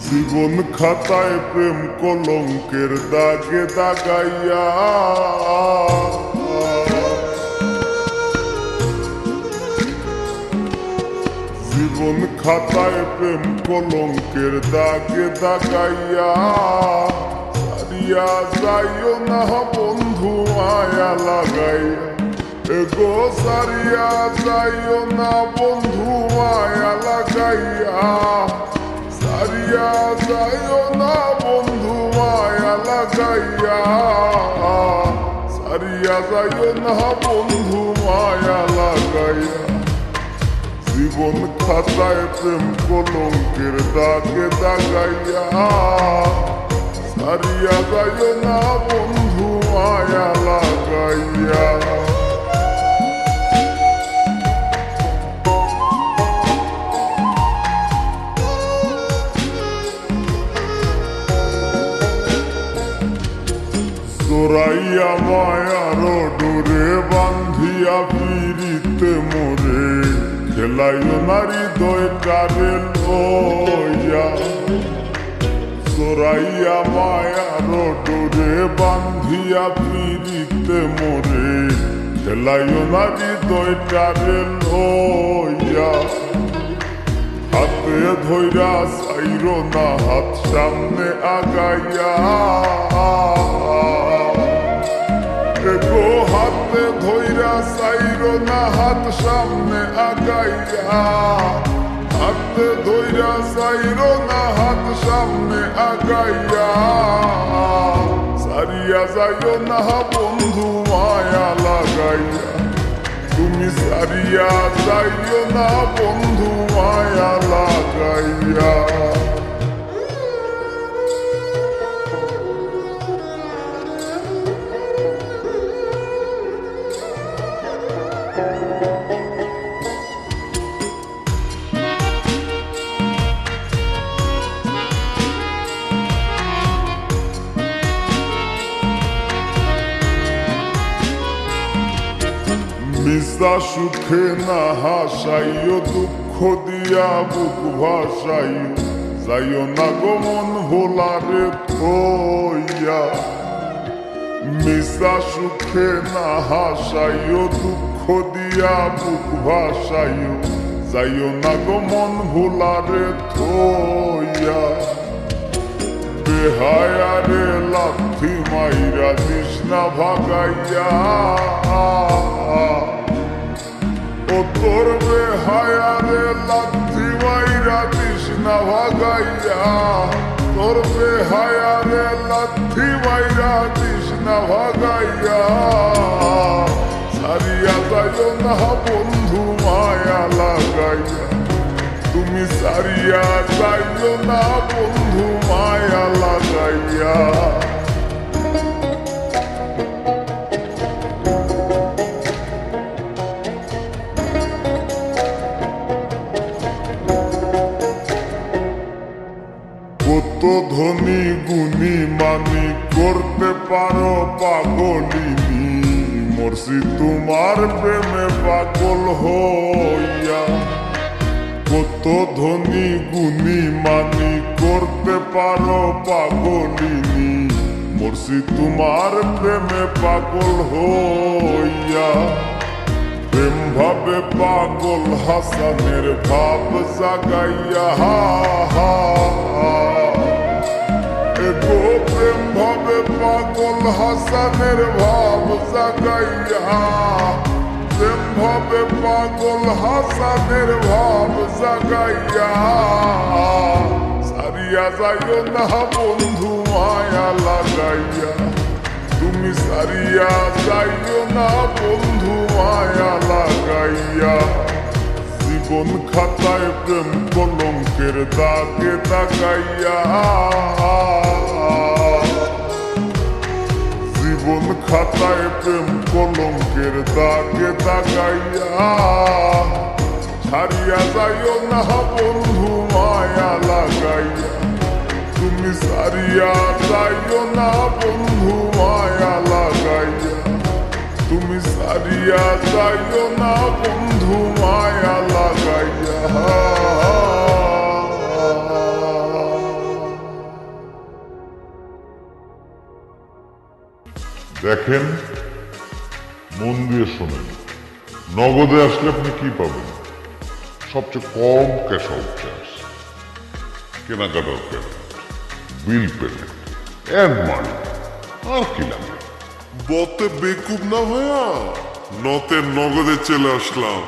জীবন খাতায় প্রেম কলঙ্কের দাগে দাগাইয়া জীবন খাতায় প্রেম কলঙ্কের দাগে দাগাইয়া সারিয়া যাইও না বন্ধু মায়া লাগাইয়া এগো সারিয়া যাইও না বন্ধু মায়া লাগাইয়া সারিয়া যাইও না বন্ধু মায়া লাগাইয়া সারিয়া যাইও না বন্ধু মায়া লাগাইয়া জীবন খাতায় প্রেম কলঙ্কের দাগে দাগাইয়া সারিয়া যাইও না বন্ধু মায়া লাগাইয়া জোরাইয়া মায়ার ডোরে বান্ধিয়া ফিরিতে মোরে খেলাইও নারী দয় কারে লইয়া জোরাইয়া মায়ার ডোরে বান্ধিয়া ফিরিতে মোরে খেলাইও নারী দয় কারে লইয়া হাতে ধইরা চাইরো না হাত সামনে আগাইয়া গো হাতে ধইরা চাইরো না হাত সামনে আগাইয়া হাতে ধইরা চাইরো না হাত সামনে আগাইয়া সারিয়া যাইও না বন্ধু মায়া লাগাইয়া তুমি সারিয়া যাইও না বন্ধু মায়া লাগাইয়া মিশা সুখে না হাসাইও দুঃখ দিয়া বুক ভাসাইও যাইও না গো মন ভোলারে থইয়া মিশা সুখে না হাসাইও দুঃখ দিয়া বুক ভাসাইও যাইও না গো মন ভোলারে থইয়া বেহায়ারে লাথি মাইরা দিস না ভাগাইয়া ও তোর বেহায়ারে লাথি মাইরা দিস না ভাগাইয়া তোর বেহায়ারে লাথি মাইরা দিস না ভাগাইয়া সারিয়া যাইও না বন্ধু মায়া লাগাইয়া তুমি সারিয়া যাইও না বন্ধু মায়া লাগাইয়া কত ধনী গুণী মানি করতে পারো পাগলিনী মরছি তোমার প্রেমে পাগল হইয়া কত ধনী গুণী মানি করতে পারো পাগলিনী মরছি তোমার প্রেমে পাগল হইয়া প্রেম ভাবে পাগল হাসানের ভাব জাগাইয়া এগো প্রেম ভাবে পাগল হাসানের ভাব জাগাইয়া প্রেম ভাবে পাগল হাসানের ভাব জাগাইয়া সারিয়া যাইও না বন্ধু মায়া লাগাইয়া তুমি সারিয়া যাইও না বন্ধু মায়া লাগাইয়া জীবন খাতায় প্রেম কলঙ্কের দাগে দাগাইয়া জীবন খাতায় প্রেম কলঙ্কের দাগে দাগাইয়া ছাড়িয়া যাইও না বন্ধু মায়া লাগাইয়া তুমি সারিয়া যাইও না বন্ধু মায়া লাগাইয়া তুমি সারিয়া যাইও না বন্ধু মায়া লাগাইয়া দেখেন, মন দিয়ে শোনেন, নগদে আসলে আপনি কি পাবেন? সবচেয়ে কম ক্যাশ আউট চার্জ, কেনাকাটার payment, bill payment, add money, আর কি লাগে? বতে বেকুব না হইয়া নতে নগদে চলে আসলাম।